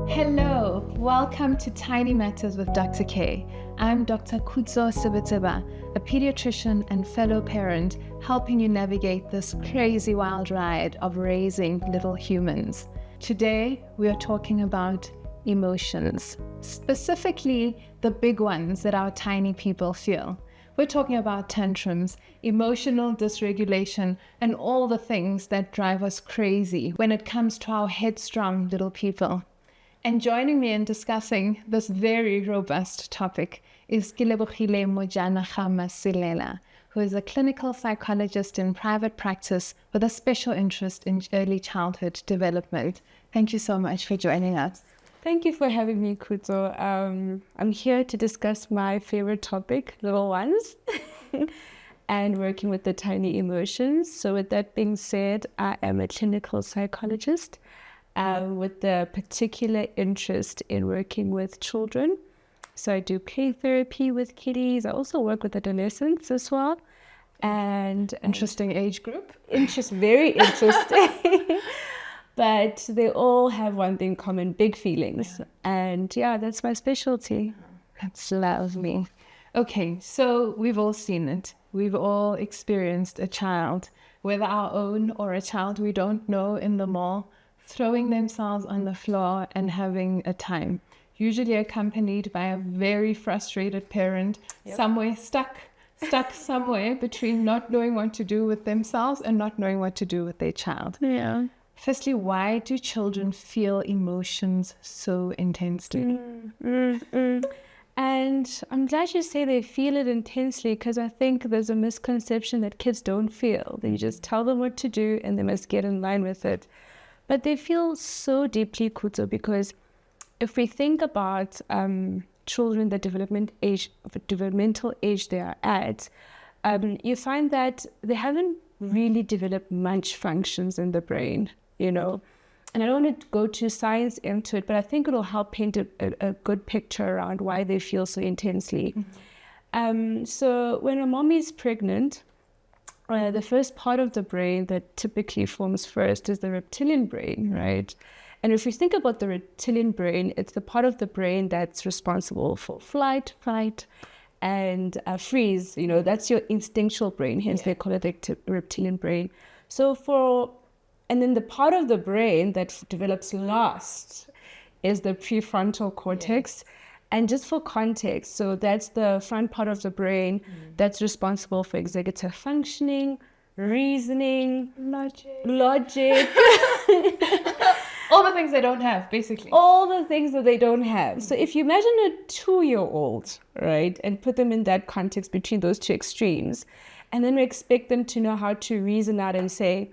Hello, welcome to Tiny Matters with Dr. K. I'm Dr. Kutso Sibitseba, a pediatrician and fellow parent, helping you navigate this crazy wild ride of raising little humans. Today, we are talking about emotions, specifically the big ones that our tiny people feel. We're talking about tantrums, emotional dysregulation, and all the things that drive us crazy when it comes to our headstrong little people. And joining me in discussing this very robust topic is Kelebogile Lebo Masilela, who is a clinical psychologist in private practice with a special interest in early childhood development. Thank you so much for joining us. Thank you for having me, Kuto. I'm here to discuss my favorite topic, little ones, and working with the tiny emotions. So with that being said, I am a clinical psychologist with the particular interest in working with children. So I do play therapy with kiddies. I also work with adolescents as well. And interesting age group. Very interesting. But they all have one thing in common, big feelings. And yeah, that's my specialty. That's lovely. Okay, so we've all seen it. We've all experienced a child, whether our own or a child we don't know in the mall, throwing themselves on the floor and having a time, usually accompanied by a very frustrated parent, somewhere stuck somewhere between not knowing what to do with themselves and not knowing what to do with their child. Yeah. Firstly, why do children feel emotions so intensely? And I'm glad you say they feel it intensely, because I think there's a misconception that kids don't feel. That you just tell them what to do and they must get in line with it. But they feel so deeply, Kuto, because if we think about children, the developmental age they are at, you find that they haven't really developed much functions in the brain, you know. And I don't want to go too science into it, but I think it'll help paint a good picture around why they feel so intensely. So when a mommy is pregnant, the first part of the brain that typically forms first is the reptilian brain, right? And if you think about the reptilian brain, it's the part of the brain that's responsible for flight, fight, and freeze. You know, that's your instinctual brain, hence they call it the reptilian brain. And then the part of the brain that develops last is the prefrontal cortex. And just for context, so that's the front part of the brain that's responsible for executive functioning, reasoning, logic. All the things they don't have, basically. All the things that they don't have. So if you imagine a 2-year-old, right, and put them in that context between those two extremes, and then we expect them to know how to reason out and say,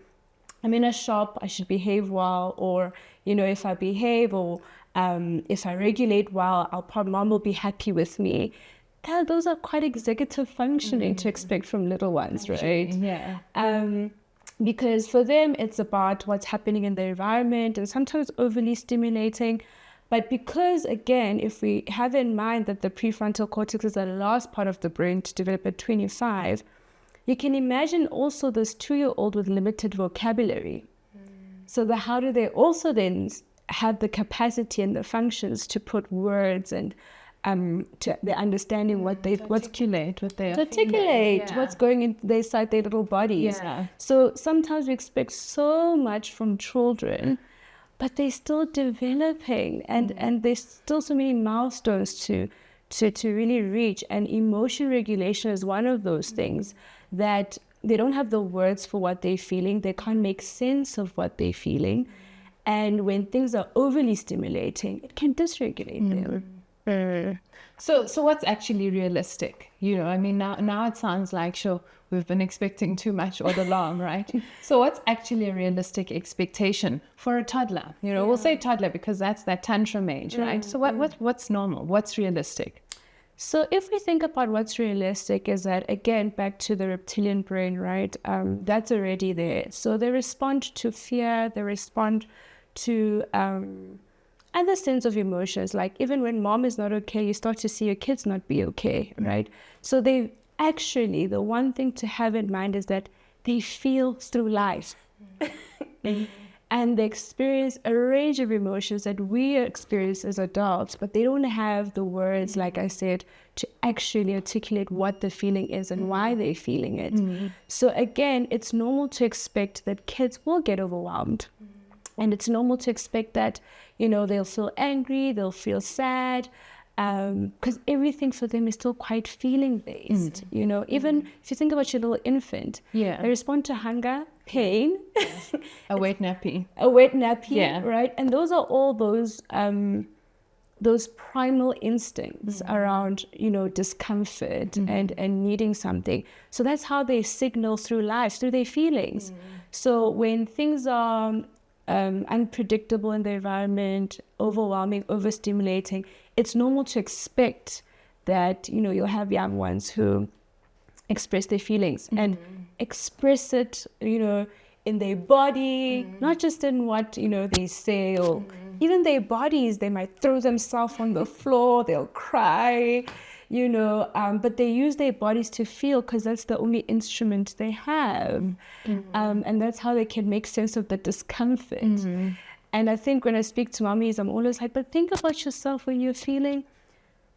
I'm in a shop, I should behave well, or, you know, if I behave or if I regulate well, mom will be happy with me. Those are quite executive functioning to expect from little ones, right? Yeah. Because for them, it's about what's happening in the environment and sometimes overly stimulating. But because, again, if we have in mind that the prefrontal cortex is the last part of the brain to develop at 25, you can imagine also this 2-year-old with limited vocabulary. So how do they also then have the capacity and the functions to put words and to the understanding what's going inside their little bodies. Yeah. So sometimes we expect so much from children, but they're still developing and there's still so many milestones to really reach. And emotion regulation is one of those things that they don't have the words for what they're feeling. They can't make sense of what they're feeling. And when things are overly stimulating, it can dysregulate them. So what's actually realistic? You know, I mean, now it sounds like, sure, we've been expecting too much all along, right? So what's actually a realistic expectation for a toddler? You know, we'll say toddler because that's that tantrum age, right? So what's normal? What's realistic? So if we think about what's realistic is that, again, back to the reptilian brain, right? That's already there. So they respond to fear, they respond to other sense of emotions. Like even when mom is not okay, you start to see your kids not be okay, right? So they actually, the one thing to have in mind is that they feel through life. and they experience a range of emotions that we experience as adults, but they don't have the words, like I said, to actually articulate what the feeling is and why they're feeling it. So again, it's normal to expect that kids will get overwhelmed. And it's normal to expect that, they'll feel angry, they'll feel sad, because everything for them is still quite feeling based. Even if you think about your little infant, they respond to hunger, pain, a wet nappy, right? And those are all those primal instincts around, discomfort and needing something. So that's how they signal through life, through their feelings. So when things are unpredictable in the environment, overwhelming, overstimulating, it's normal to expect that, you'll have young ones who express their feelings and express it, in their body, not just in what, they say, or even their bodies. They might throw themselves on the floor, they'll cry, but they use their bodies to feel, because that's the only instrument they have. And that's how they can make sense of the discomfort. And I think when I speak to mommies, I'm always like, but think about yourself when you're feeling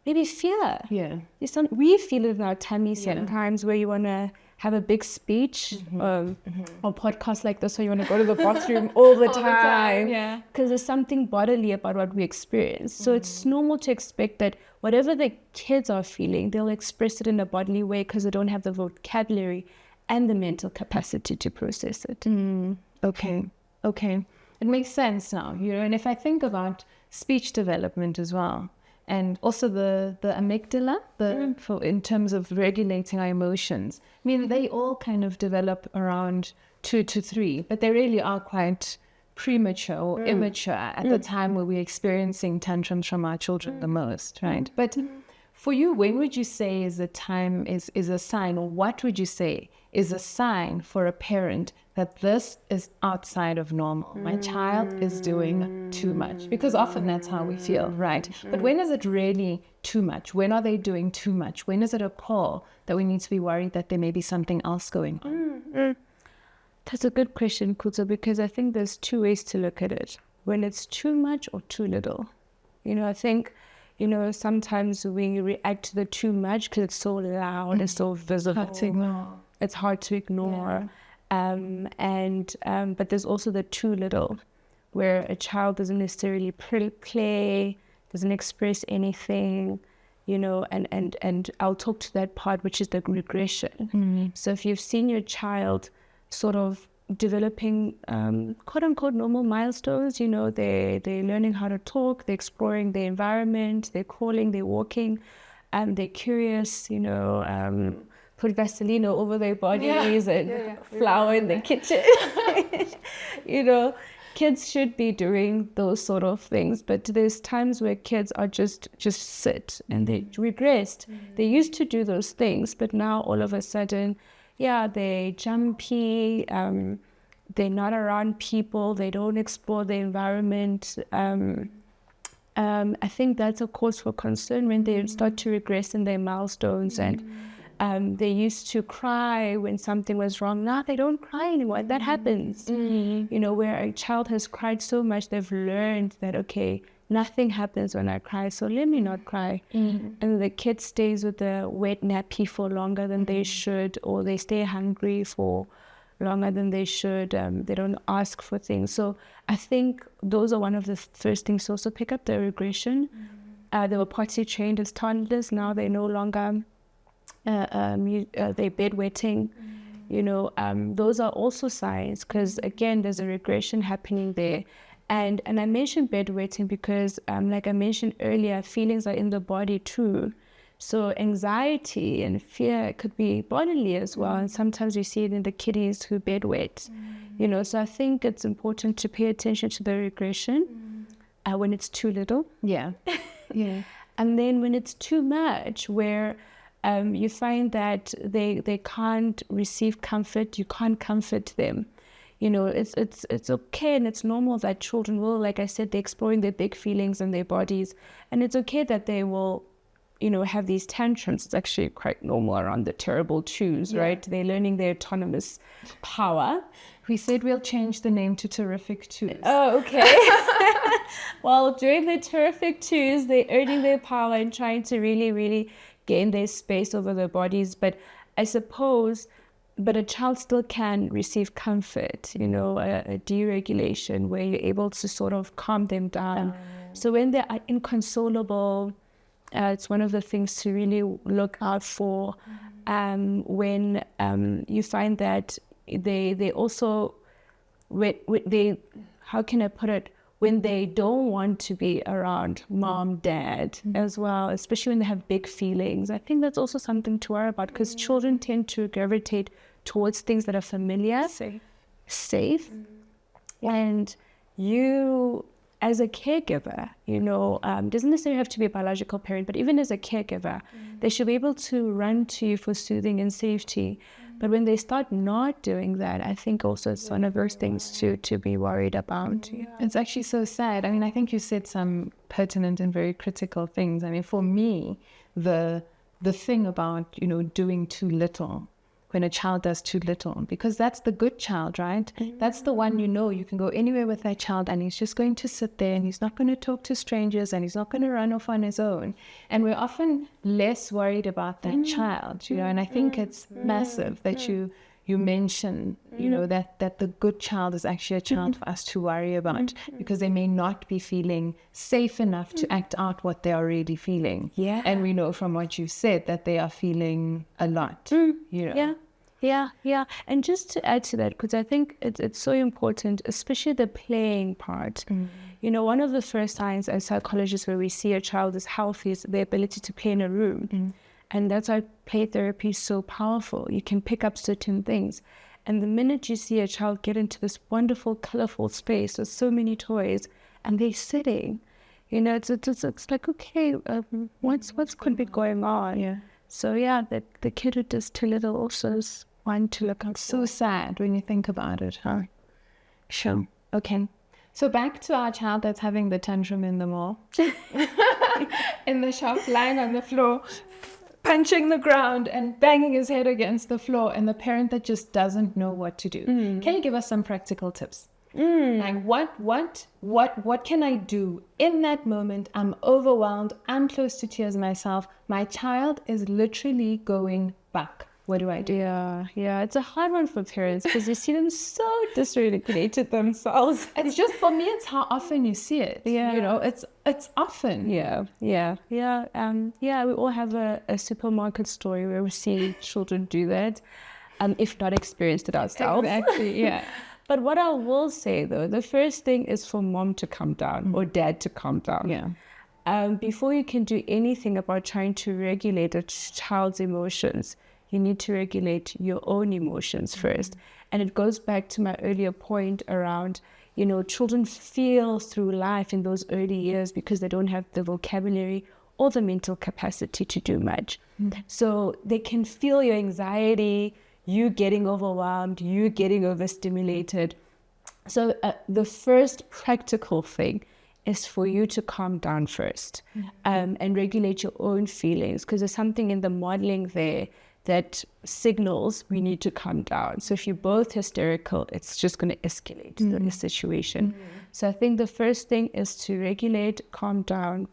maybe fear. We feel it in our tummy sometimes, where you want to have a big speech or podcast like this, or you want to go to the bathroom all the time. Because there's something bodily about what we experience. So it's normal to expect that whatever the kids are feeling, they'll express it in a bodily way, because they don't have the vocabulary and the mental capacity to process it. Okay. It makes sense now, and if I think about speech development as well, and also the amygdala, in terms of regulating our emotions, I mean, they all kind of develop around 2 to 3, but they really are quite premature or immature at the time where we're experiencing tantrums from our children the most, right? But for you, when would you say is a sign, or what would you say is a sign for a parent that this is outside of normal? My child is doing too much, because often that's how we feel, right? But when is it really too much? When are they doing too much? When is it a call that we need to be worried that there may be something else going on? That's a good question, Kuzo, because I think there's 2 ways to look at it. When it's too much or too little. I think, sometimes we react to the too much because it's so loud, it's so visible. Hard to ignore. It's hard to ignore. But there's also the too little, where a child doesn't necessarily play, doesn't express anything, and I'll talk to that part, which is the regression. So if you've seen your child sort of developing quote unquote normal milestones, they're learning how to talk, they're exploring the environment, they're crawling, they're walking, they're curious, put Vaseline over their bodies and flour in the kitchen. Kids should be doing those sort of things, but there's times where kids are just sit, and they regressed. They used to do those things, but now all of a sudden, they're jumpy, they're not around people, they don't explore the environment. I think that's a cause for concern when they start to regress in their milestones. And they used to cry when something was wrong. Now they don't cry anymore. That happens. Where a child has cried so much, they've learned that, okay, nothing happens when I cry, so let me not cry. And the kid stays with the wet nappy for longer than they should, or they stay hungry for longer than they should. They don't ask for things. So I think those are one of the first things to also pick up, the regression. They were potty trained as toddlers. Now they're no longer, they're bedwetting. Those are also signs, because again, there's a regression happening there. And I mentioned bedwetting because, like I mentioned earlier, feelings are in the body too. So anxiety and fear could be bodily as well. And sometimes we see it in the kiddies who bedwet. So I think it's important to pay attention to the regression when it's too little. And then when it's too much, where you find that they can't receive comfort, you can't comfort them. It's okay, and it's normal that children will, like I said, they're exploring their big feelings and their bodies, and it's okay that they will, have these tantrums. It's actually quite normal around the terrible twos, right? They're learning their autonomous power. We said we'll change the name to Terrific Twos. Oh, okay. Well, during the Terrific Twos, they're earning their power and trying to really, really gain their space over their bodies. But I suppose, a child still can receive comfort, a deregulation where you're able to sort of calm them down. So when they are inconsolable, it's one of the things to really look out for. When you find that they also, how can I put it, when they don't want to be around mom, dad as well, especially when they have big feelings. I think that's also something to worry about, because children tend to gravitate towards things that are familiar, safe. And you, as a caregiver, doesn't necessarily have to be a biological parent, but even as a caregiver, they should be able to run to you for soothing and safety. But when they start not doing that, I think also it's one of those things to be worried about. Yeah. It's actually so sad. I mean, I think you said some pertinent and very critical things. I mean, for me, the thing about, doing too little, when a child does too little, because that's the good child, right? That's the one you can go anywhere with that child and he's just going to sit there and he's not going to talk to strangers and he's not going to run off on his own. And we're often less worried about that child, and I think it's massive that you mention, that the good child is actually a child for us to worry about, because they may not be feeling safe enough to act out what they are really feeling. Yeah. And we know from what you said that they are feeling a lot. Yeah. And just to add to that, because I think it's so important, especially the playing part. One of the first signs as psychologists where we see a child is healthy is the ability to play in a room. And that's why play therapy is so powerful. You can pick up certain things. And the minute you see a child get into this wonderful, colorful space with so many toys, and they're sitting, it's like, okay, what's could be going on? Yeah. So yeah, the kid who does too little also is one to look out for. So sad when you think about it, huh? Sure. Okay. So back to our child that's having the tantrum in the mall. In the shop, lying on the floor, punching the ground and banging his head against the floor, and the parent that just doesn't know what to do. Can you give us some practical tips? Like what can I do in that moment? I'm overwhelmed. I'm close to tears myself. My child is literally going back. What do I do? Yeah. It's a hard one for parents because you see them so dysregulated themselves. It's just, for me, it's how often you see it. Yeah. It's often. Yeah. We all have a supermarket story where we see children do that, if not experienced it ourselves. Exactly. Yeah. But what I will say though, the first thing is for mom to calm down or dad to calm down. Yeah. Before you can do anything about trying to regulate a child's emotions, you need to regulate your own emotions first. And it goes back to my earlier point around, children feel through life in those early years because they don't have the vocabulary or the mental capacity to do much. So they can feel your anxiety, you getting overwhelmed, you getting overstimulated. So the first practical thing is for you to calm down first and regulate your own feelings, because there's something in the modeling there that signals we need to calm down. So if you're both hysterical, it's just going to escalate the situation. So I think the first thing is to regulate, calm down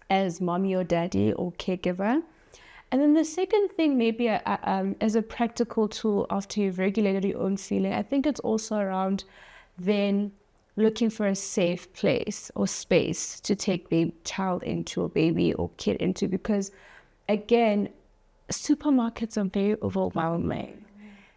as mommy or daddy or caregiver. And then the second thing, maybe as a practical tool after you've regulated your own feeling, I think it's also around then looking for a safe place or space to take the child into, or baby or kid into, because again, supermarkets are very overwhelming.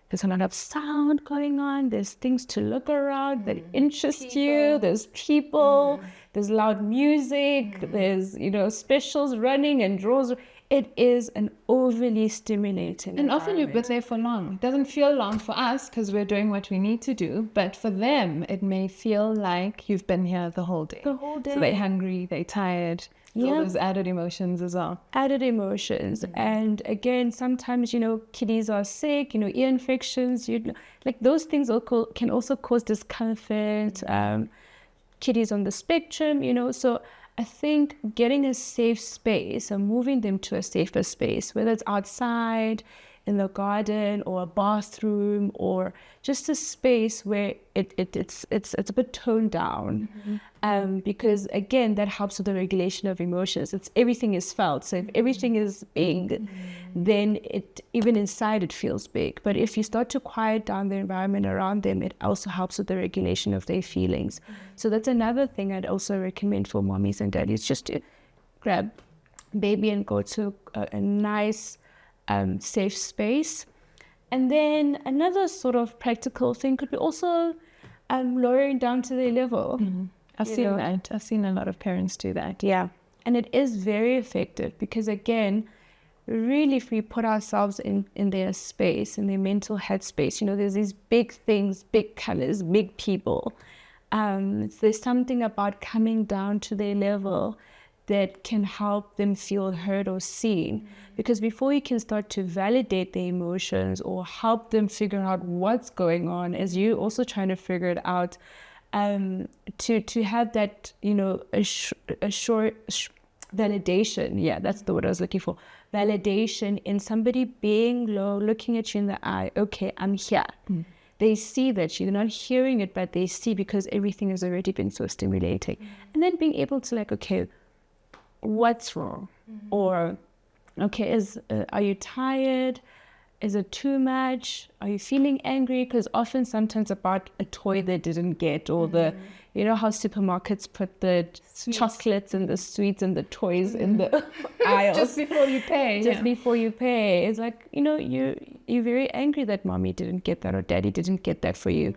There's a lot of sound going on. There's things to look around that interest you. There's people. There's loud music. There's, specials running and draws. It is an overly stimulating And often you've been there for long. It doesn't feel long for us because we're doing what we need to do. But for them, it may feel like you've been here the whole day. The whole day. So they're hungry, they're tired. All those added emotions as well. Added emotions. And again, sometimes, kiddies are sick, ear infections, like those things can also cause discomfort. Kiddies on the spectrum, so I think getting a safe space and moving them to a safer space, whether it's outside, in the garden or a bathroom or just a space where it's a bit toned down. Because again, that helps with the regulation of emotions. Everything is felt. So if everything is big, then even inside it feels big. But if you start to quiet down the environment around them, it also helps with the regulation of their feelings. So that's another thing I'd also recommend for mommies and daddies, just to grab baby and go to a nice safe space. And then another sort of practical thing could be also lowering down to their level. I've seen that. I've seen a lot of parents do that. Yeah. And it is very effective because, again, really if we put ourselves in their space, in their mental headspace, there's these big things, big colors, big people. There's something about coming down to their level that can help them feel heard or seen. Because before you can start to validate their emotions or help them figure out what's going on, as you also trying to figure it out, to have that, a short validation. Yeah, that's the word I was looking for. Validation in somebody being low, looking at you in the eye. Okay, I'm here. They see that you're not hearing it, but they see because everything has already been so stimulating. And then being able to okay, what's wrong? Or, okay, are you tired? Is it too much? Are you feeling angry? Because often sometimes about a toy they didn't get, or how supermarkets put the chocolates and the sweets and the toys in the aisles. Just before you pay. Before you pay. It's you're very angry that mommy didn't get that or daddy didn't get that for you.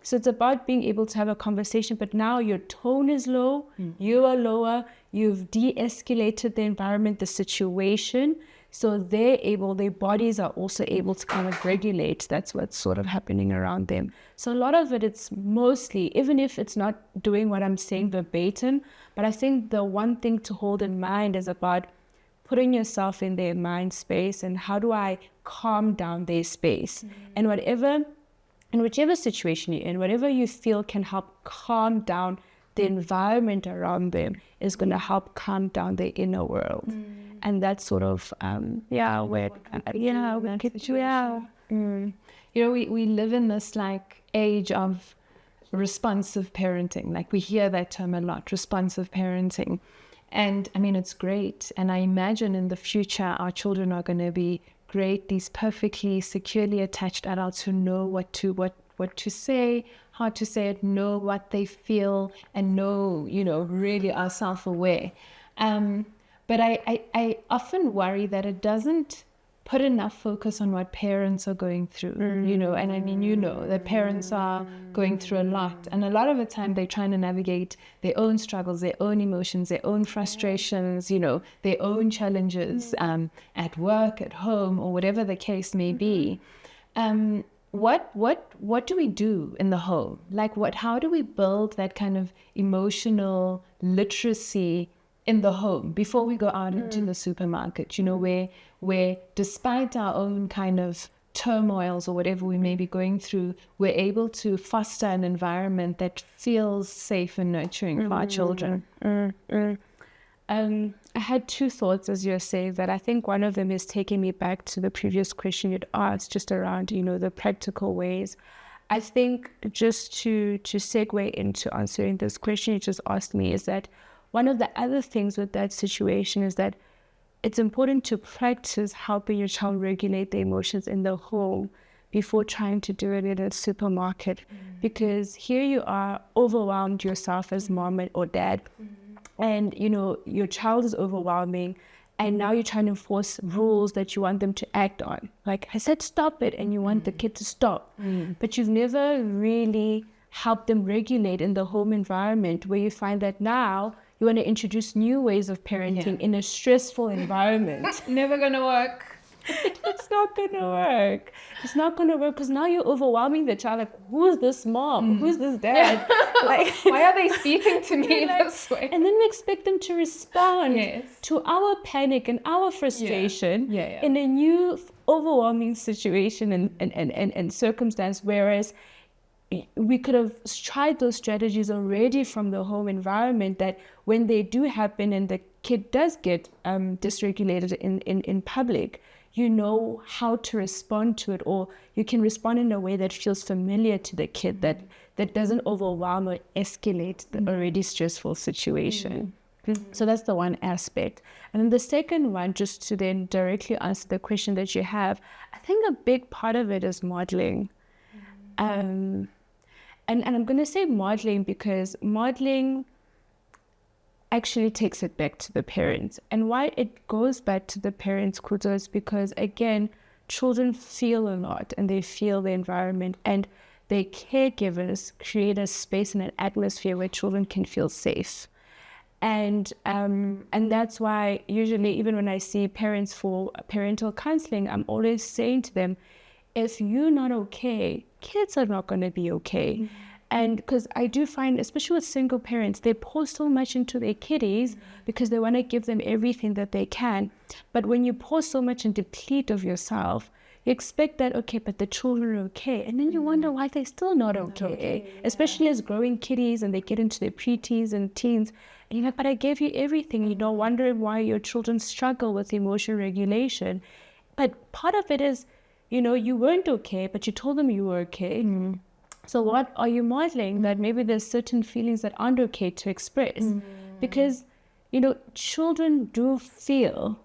So it's about being able to have a conversation, but now your tone is low, you are lower, you've de-escalated the environment, the situation. So their bodies are also able to kind of regulate. That's what's sort of happening around them. So a lot of it's mostly, even if it's not doing what I'm saying verbatim, but I think the one thing to hold in mind is about putting yourself in their mind space and how do I calm down their space. And whichever situation you're in, whatever you feel can help calm down the environment around them is going to help calm down their inner world. And that's sort of, we live in this age of responsive parenting. We hear that term a lot, responsive parenting. And I mean, it's great. And I imagine in the future, our children are going to be great, these perfectly securely attached adults who know what to say, how to say it, know what they feel, and know, really are self-aware. But I often worry that it doesn't put enough focus on what parents are going through, and I mean, that parents are going through a lot. And a lot of the time they're trying to navigate their own struggles, their own emotions, their own frustrations, their own challenges at work, at home, or whatever the case may be. What do we do in the home? How do we build that kind of emotional literacy in the home before we go out into the supermarket, where despite our own kind of turmoils or whatever we may be going through, we're able to foster an environment that feels safe and nurturing for our children. I had two thoughts as you were saying that. I think one of them is taking me back to the previous question you'd asked, just around, the practical ways. I think just to segue into answering this question you just asked me is that one of the other things with that situation is that it's important to practice helping your child regulate their emotions in the home before trying to do it in a supermarket. Because here you are overwhelmed yourself as mom or dad, and your child is overwhelming, and now you're trying to enforce rules that you want them to act on. I said stop it, and you want the kid to stop. But you've never really helped them regulate in the home environment, where you find that now you want to introduce new ways of parenting in a stressful environment. Never gonna work. It's not gonna work. It's not gonna work because now you're overwhelming the child. Who's this mom? Who's this dad? Why are they speaking to me this way? And then we expect them to respond to our panic and our frustration in a new overwhelming situation and circumstance, whereas we could have tried those strategies already from the home environment, that when they do happen and the kid does get dysregulated in public, you know how to respond to it, or you can respond in a way that feels familiar to the kid, that doesn't overwhelm or escalate the already stressful situation. So that's the one aspect. And then the second one, just to then directly answer the question that you have, I think a big part of it is modeling. And I'm going to say modeling because modeling actually takes it back to the parents. And why it goes back to the parents, Kuzo, is because, again, children feel a lot and they feel the environment, and their caregivers create a space and an atmosphere where children can feel safe. And that's why usually, even when I see parents for parental counseling, I'm always saying to them, if you're not okay, kids are not going to be okay. And because I do find, especially with single parents, they pour so much into their kiddies because they want to give them everything that they can. But when you pour so much and deplete of yourself, you expect that, okay, but the children are okay. And then you wonder why they're still not okay, especially as growing kiddies and they get into their preteens and teens. And you're like, but I gave you everything. You know, wondering why your children struggle with emotion regulation. But part of it is, you know, you weren't okay, but you told them you were okay. So what are you modeling? That maybe there's certain feelings that aren't okay to express. Because, you know, children do feel,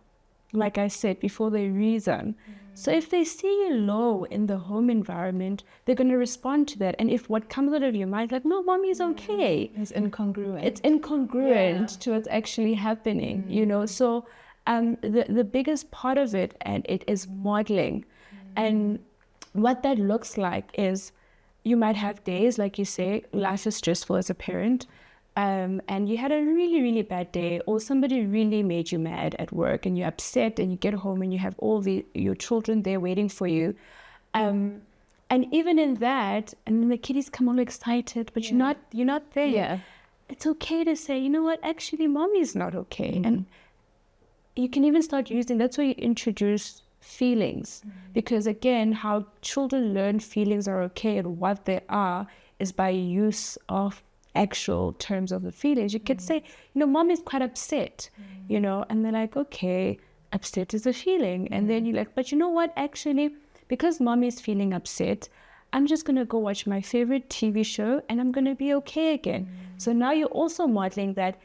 like I said, before they reason. So if they see you low in the home environment, they're going to respond to that. And if what comes out of your mind, like, no, mommy's okay. It's incongruent. It's incongruent to what's actually happening, you know. So the biggest part of it, and it is modeling. And what that looks like is, you might have days, like you say, life is stressful as a parent, and you had a really, really bad day, or somebody really made you mad at work, and you're upset, and you get home and you have all your children there waiting for you. And even in that, and then the kiddies come all excited, but you're not there. Yeah. It's okay to say, you know what, actually, mommy's not okay. And you can even start using, that's where you introduce feelings, because again, how children learn feelings are okay and what they are is by use of actual terms of the feelings. You could say, you know, mom is quite upset, you know, and they're like, okay, upset is a feeling. And then you're like, but you know what, actually, because mom is feeling upset, I'm just going to go watch my favorite TV show and I'm going to be okay again. So now you're also modeling that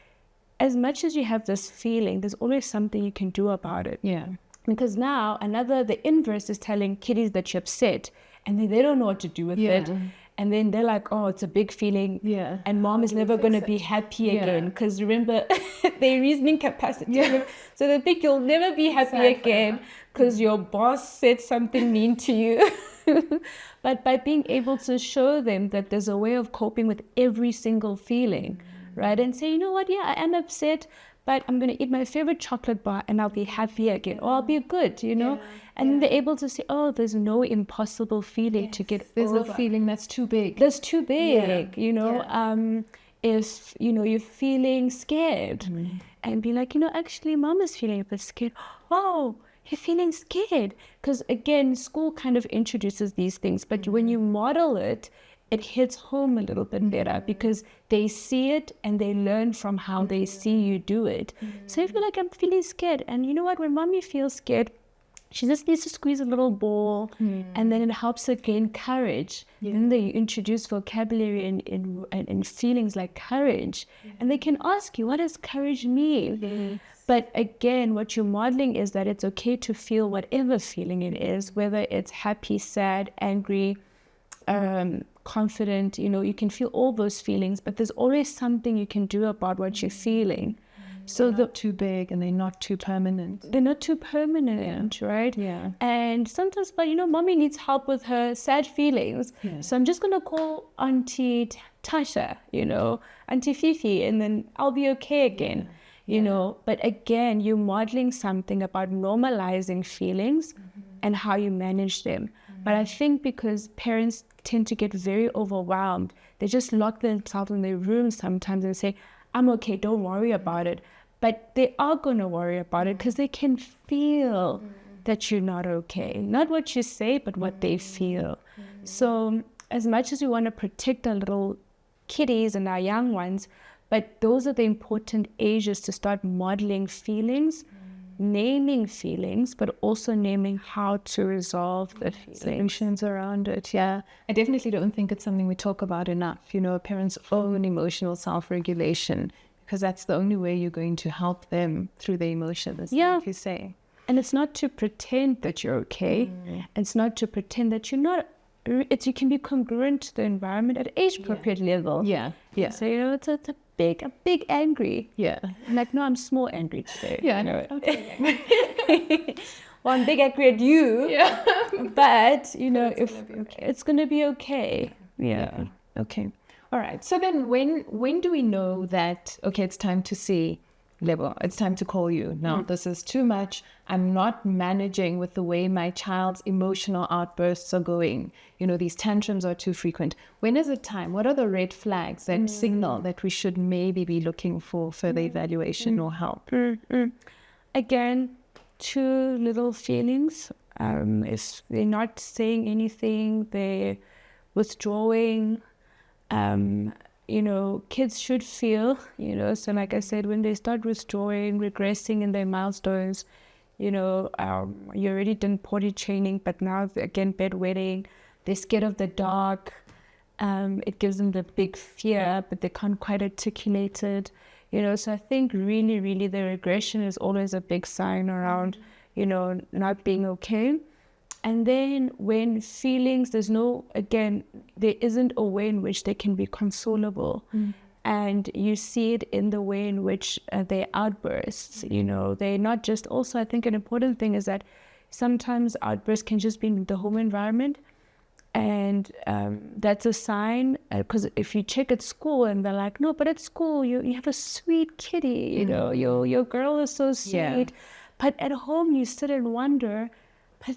as much as you have this feeling, there's always something you can do about it. Yeah. Because now the inverse is telling kiddies that you're upset, and then they don't know what to do with it. And then they're like, oh, it's a big feeling. Yeah. And mom is never going to be happy again. Because remember, their reasoning capacity. Yeah. So they think you'll never be happy again because your boss said something mean to you. But by being able to show them that there's a way of coping with every single feeling, right? And say, you know what, yeah, I am upset, but I'm going to eat my favorite chocolate bar and I'll be happy again, or I'll be good, you know? And then they're able to say, oh, there's no impossible feeling to get there's over. no feeling that's too big. That's too big, you know? If, you know, you're feeling scared and be like, you know, actually, mom is feeling a bit scared. Oh, you're feeling scared. Because, again, school kind of introduces these things, but when you model it, it hits home a little bit better because they see it and they learn from how they see you do it. So if you're like, I'm feeling scared, and you know what, when mommy feels scared, she just needs to squeeze a little ball and then it helps her gain courage. Then they introduce vocabulary and feelings like courage. And they can ask you, what does courage mean? But again, what you're modeling is that it's okay to feel whatever feeling it is, whether it's happy, sad, angry, confident, you know, you can feel all those feelings, but there's always something you can do about what you're feeling. So they're not too big and they're not too permanent. They're not too permanent, right? Yeah. And sometimes, but you know, mommy needs help with her sad feelings. So I'm just going to call Auntie Tasha, you know, Auntie Fifi, and then I'll be okay again, you know. But again, you're modeling something about normalizing feelings and how you manage them. But I think because parents tend to get very overwhelmed, they just lock themselves in their room sometimes and say, I'm okay, don't worry about it. But they are going to worry about it because they can feel that you're not okay. Not what you say, but what they feel. So as much as we want to protect our little kiddies and our young ones, but those are the important ages to start modeling feelings naming feelings, but also naming how to resolve the feelings. Solutions around it, yeah. I definitely don't think it's something we talk about enough, a parent's own emotional self-regulation, because that's the only way you're going to help them through their emotions, like you say. And it's not to pretend that you're okay. It's not to pretend that you're not. You can be congruent to the environment at age-appropriate level. Yeah. So, it's a big angry. Yeah. I'm like, no, I'm small angry today. Yeah, I know. Okay. Well, I'm big angry at you. Yeah. But, it's going to be okay. Yeah. Okay. All right. So then when do we know that, okay, it's time to see Lebo, it's time to call you. Now, this is too much. I'm not managing with the way my child's emotional outbursts are going. These tantrums are too frequent. When is it time? What are the red flags that signal that we should maybe be looking for further evaluation or help? Again, two little feelings. If they're not saying anything, they're withdrawing. Kids should feel, so like I said, when they start withdrawing, regressing in their milestones, you already done potty training, but now again, bedwetting, they're scared of the dark. It gives them the big fear, but they can't quite articulate it, so I think really, really the regression is always a big sign around, not being okay. And then when feelings, there isn't a way in which they can be consolable. And you see it in the way in which they outbursts, they're not just, also I think an important thing is that sometimes outbursts can just be in the home environment. And that's a sign, because if you check at school and they're like, no, but at school you have a sweet kitty, your girl is so sweet. Yeah. But at home you sit and wonder, but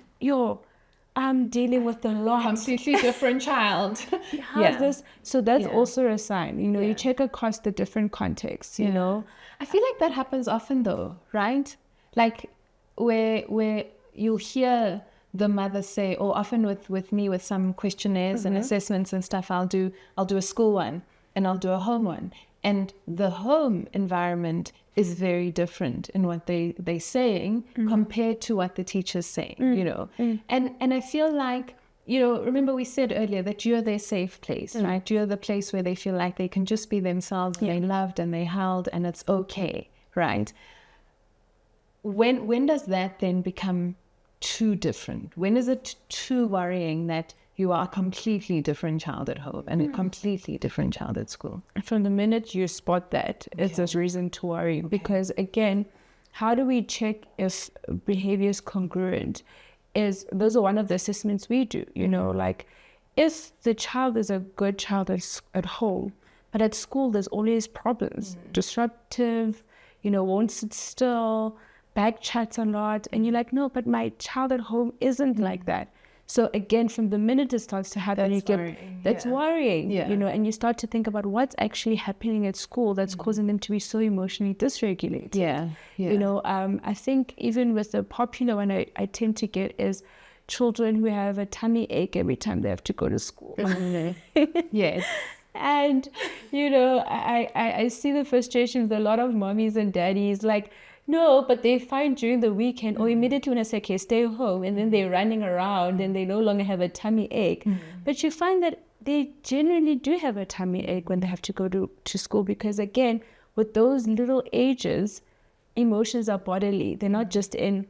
I'm dealing with a lot. Completely different child. How's this? So that's also a sign. You check across the different contexts, I feel like that happens often though, right? Like where you'll hear the mother say, or often with me with some questionnaires and assessments and stuff, I'll do a school one and I'll do a home one. And the home environment is very different in what they're saying compared to what the teacher's saying, And I feel like, remember we said earlier that you're their safe place, right? You're the place where they feel like they can just be themselves, and they're loved and they're held and it's okay, right? When does that then become too different? When is it too worrying that you are a completely different child at home and a completely different child at school? From the minute you spot that, it's a reason to worry. Because again, how do we check if behavior is congruent? Those are one of the assessments we do, like if the child is a good child at home, but at school there's always problems, disruptive, won't sit still, back chats a lot, and you're like, no, but my child at home isn't like that. So again, from the minute it starts to happen, that's worrying, and you start to think about what's actually happening at school that's causing them to be so emotionally dysregulated. I think even with the popular one I tend to get is children who have a tummy ache every time they have to go to school. Yes. And, I see the frustration with a lot of mommies and daddies, like, no, but they find during the weekend or immediately when I say, okay, stay home, and then they're running around and they no longer have a tummy ache. But you find that they generally do have a tummy ache when they have to go to school, because again, with those little ages, emotions are bodily. They're not just in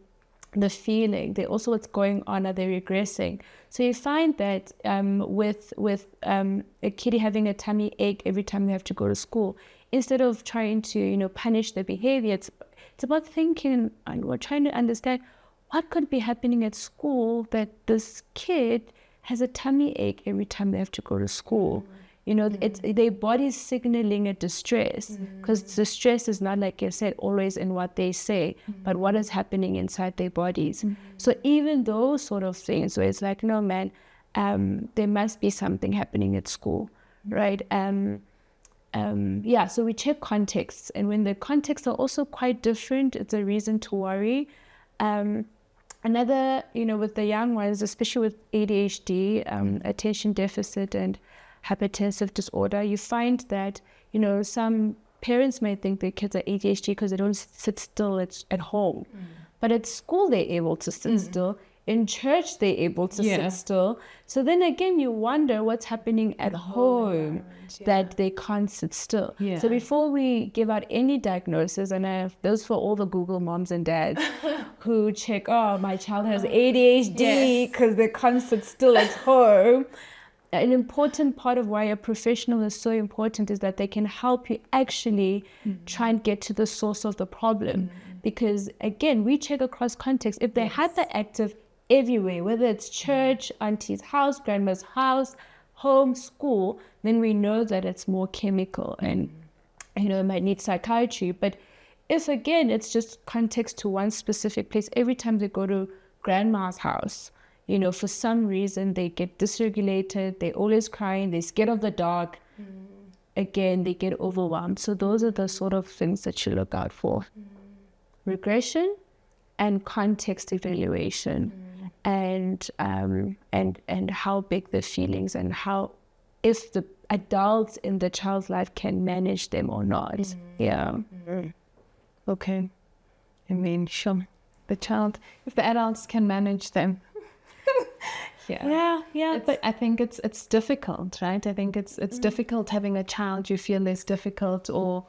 the feeling, they're also what's going on, are they regressing? So you find that with a kiddie having a tummy ache every time they have to go to school, instead of trying to punish the behavior, it's about thinking and we're trying to understand what could be happening at school that this kid has a tummy ache every time they have to go to school. It's their body's signaling a distress, because the stress is not, like I said, always in what they say, but what is happening inside their bodies. So even those sort of things where it's like, no, man, there must be something happening at school, right? So we check contexts, and when the contexts are also quite different, it's a reason to worry. Another, with the young ones, especially with ADHD, attention deficit and hypertensive disorder, you find that, some parents may think their kids are ADHD because they don't sit still at home. but at school they're able to sit still. In church, they're able to sit still. So then again, you wonder what's happening at home that they can't sit still. Yeah. So before we give out any diagnosis, and I have those for all the Google moms and dads who check, oh, my child has ADHD because they can't sit still at home. An important part of why a professional is so important is that they can help you actually try and get to the source of the problem. Because again, we check across context. If they had that active everywhere, whether it's church, auntie's house, grandma's house, home, school, then we know that it's more chemical and, it might need psychiatry. But if, again, it's just context to one specific place, every time they go to grandma's house, for some reason they get dysregulated, they're always crying, they're scared of the dark. Again, they get overwhelmed. So those are the sort of things that you look out for. Regression and context evaluation. And how big the feelings and how if the adults in the child's life can manage them or not. Okay. I mean, sure. The child, if the adults can manage them. But I think it's difficult, right? I think it's difficult having a child you feel is difficult or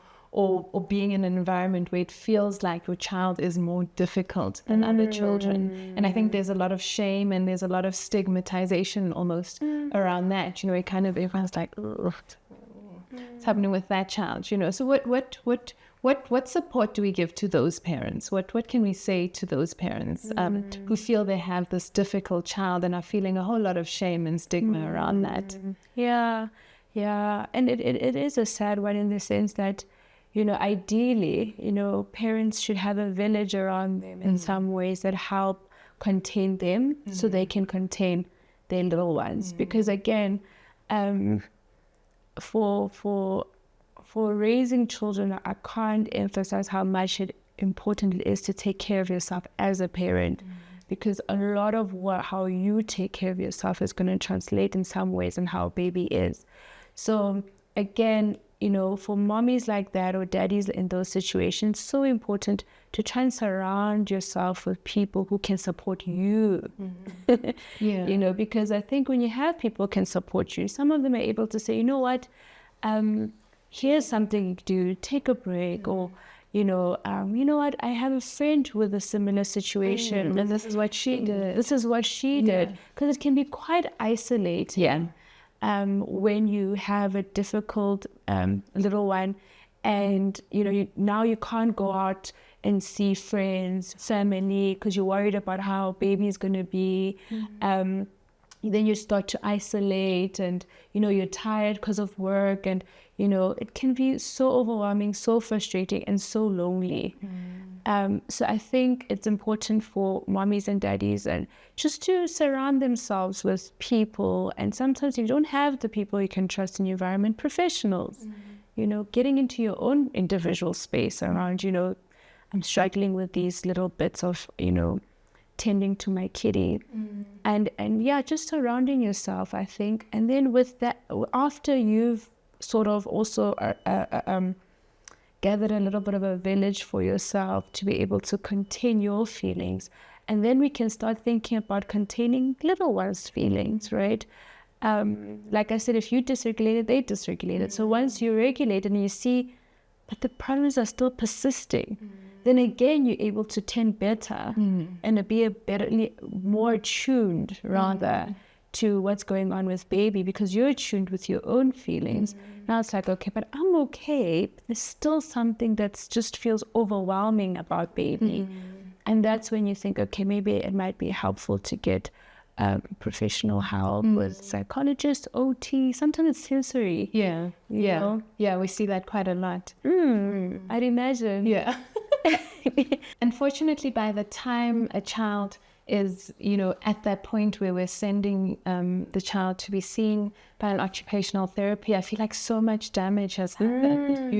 being in an environment where it feels like your child is more difficult than other children. And I think there's a lot of shame and there's a lot of stigmatization almost around that. It kind of, everyone's like, ugh, what's happening with that child? So what support do we give to those parents? What can we say to those parents who feel they have this difficult child and are feeling a whole lot of shame and stigma around that? Yeah. And it is a sad one in the sense that, ideally, parents should have a village around them in some ways that help contain them so they can contain their little ones. Because again, for raising children, I can't emphasize how important it is to take care of yourself as a parent. Because a lot of how you take care of yourself is going to translate in some ways in how baby is. So again, for mommies like that or daddies in those situations, so important to try and surround yourself with people who can support you. Because I think when you have people who can support you, some of them are able to say, you know what, here's something you do, take a break, or you know what, I have a friend with a similar situation, and this is what she did. Because it can be quite isolating. When you have a difficult little one, and now you can't go out and see friends, family, because you're worried about how baby is going to be. Then you start to isolate, and you're tired because of work, and it can be so overwhelming, so frustrating, and so lonely. So I think it's important for mommies and daddies and just to surround themselves with people. And sometimes if you don't have the people you can trust in your environment, professionals, getting into your own individual space around, I'm struggling with these little bits of, tending to my kitty. And just surrounding yourself, I think. And then with that, after you've sort of also gathered a little bit of a village for yourself to be able to contain your feelings. And then we can start thinking about containing little ones' feelings, right? Like I said, if you dysregulated, they dysregulated. So once you regulate and you see, but the problems are still persisting, then again, you're able to tend better and be more attuned rather to what's going on with baby, because you're attuned with your own feelings. Now it's like, okay, but I'm okay. But there's still something that just feels overwhelming about baby. And that's when you think, okay, maybe it might be helpful to get professional help with psychologists, OT, sometimes it's sensory. Yeah, we see that quite a lot. I'd imagine. Yeah. Unfortunately, by the time a child is, at that point where we're sending the child to be seen by an occupational therapy, I feel like so much damage has happened.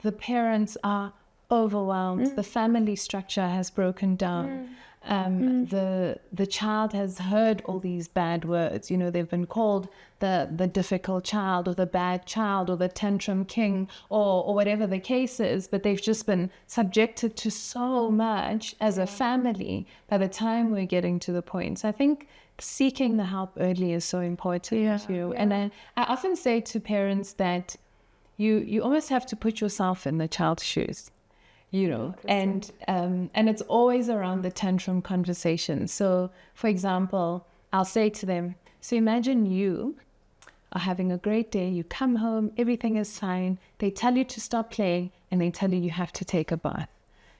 The parents are overwhelmed. The family structure has broken down. the child has heard all these bad words. They've been called the difficult child, or the bad child, or the tantrum king, or whatever the case is, but they've just been subjected to so much as a family by the time we're getting to the point. So I think seeking the help early is so important. And I often say to parents that you almost have to put yourself in the child's shoes. And it's always around the tantrum conversation. So, for example, I'll say to them, so imagine you are having a great day, you come home, everything is fine, they tell you to stop playing, and they tell you you have to take a bath.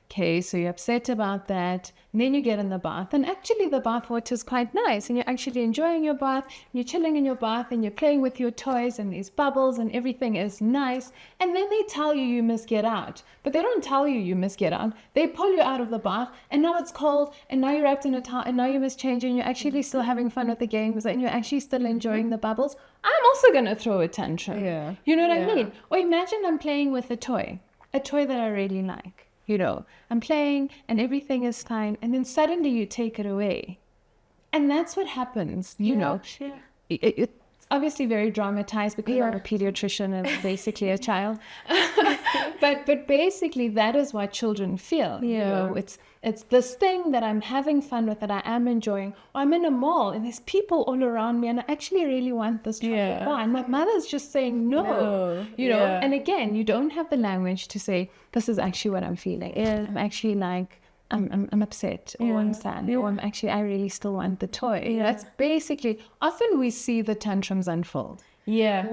Okay, so you're upset about that, and then you get in the bath, and actually the bath water is quite nice, and you're actually enjoying your bath, you're chilling in your bath, and you're playing with your toys, and these bubbles, and everything is nice, and then they tell you must get out, but they don't tell you must get out, they pull you out of the bath, and now it's cold, and now you're wrapped in a towel, and now you must change, and you're actually still having fun with the games, and you're actually still enjoying the bubbles. I'm also going to throw a tantrum. You know what I mean? Or imagine I'm playing with a toy that I really like. I'm playing and everything is fine, and then suddenly you take it away. And that's what happens, It's obviously very dramatized because I'm a pediatrician and basically a child. but basically that is what children feel. It's this thing that I'm having fun with, that I am enjoying. Or I'm in a mall and there's people all around me and I actually really want this chocolate bar. And my mother's just saying no. And again, you don't have the language to say, this is actually what I'm feeling. I'm actually like, I'm upset, or I'm sad, or I really still want the toy. That's basically, often we see the tantrums unfold. Whether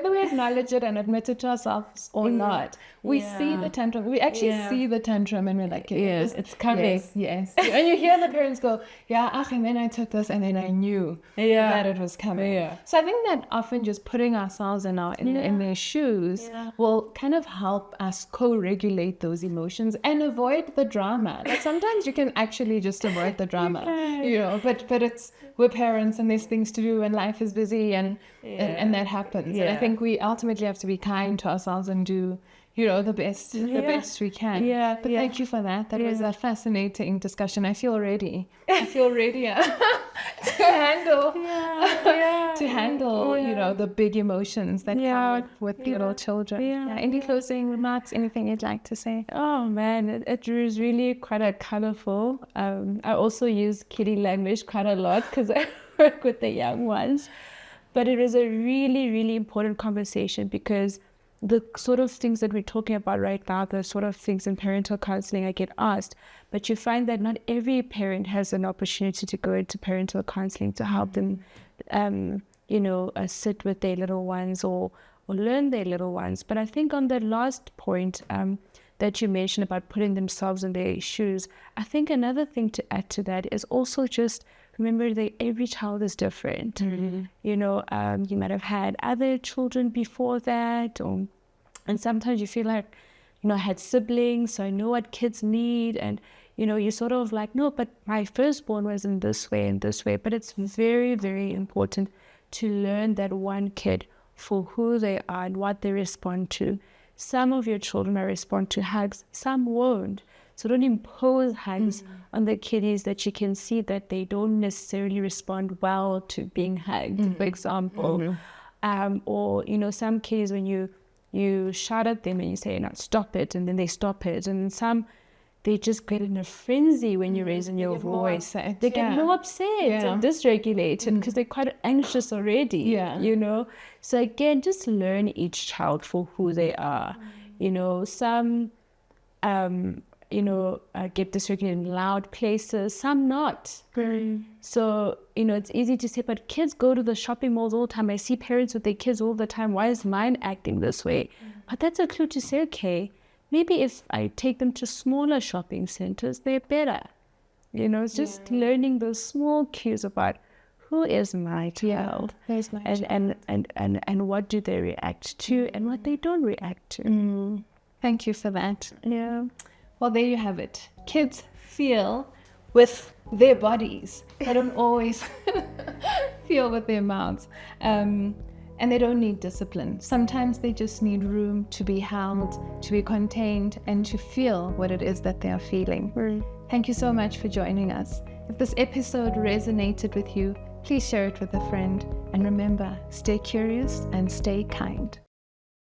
we acknowledge it and admit it to ourselves or not, we see the tantrum. We actually see the tantrum, and we're like, yes, it's coming. Yes. And you hear the parents go, and then I took this, and then I knew that it was coming. So I think that often just putting ourselves in their shoes will kind of help us co-regulate those emotions and avoid the drama. Like sometimes you can actually just avoid the drama, but we're parents and there's things to do and life is busy and that happens. And I think we ultimately have to be kind to ourselves and do the best we can. But thank you for that. That was a fascinating discussion. I feel ready to handle the big emotions that come with little children. Any closing remarks, anything you'd like to say? Oh man, it was really quite a colorful. I also use kiddie language quite a lot because I work with the young ones. But it was a really, really important conversation because the sort of things that we're talking about right now, the sort of things in parental counseling, I get asked, but you find that not every parent has an opportunity to go into parental counseling to help them, sit with their little ones or learn their little ones. But I think on the last point that you mentioned about putting themselves in their shoes, I think another thing to add to that is also just remember that every child is different. Mm-hmm. You might have had other children before that, and sometimes you feel like, I had siblings, so I know what kids need, and you're sort of like, no, but my firstborn was in this way and this way. But it's very, very important to learn that one kid for who they are and what they respond to. Some of your children may respond to hugs, some won't. So don't impose hugs on the kiddies that you can see that they don't necessarily respond well to being hugged, for example. Or, some kiddies, when you shout at them and you say, no, stop it, and then they stop it. And some, they just get in a frenzy when you're raising your voice. They get more upset and dysregulated because they're quite anxious already, So again, just learn each child for who they are. Some... get dysregulated in loud places, some not. So, it's easy to say, but kids go to the shopping malls all the time. I see parents with their kids all the time. Why is mine acting this way? But that's a clue to say, okay, maybe if I take them to smaller shopping centers, they're better. It's just learning those small cues about who is my child, and what do they react to and what they don't react to. Thank you for that. Well, there you have it. Kids feel with their bodies. They don't always feel with their mouths. And And they don't need discipline. Sometimes they just need room to be held, to be contained, and to feel what it is that they are feeling. Thank you so much for joining us. If this episode resonated with you, please share it with a friend. And remember, stay curious and stay kind.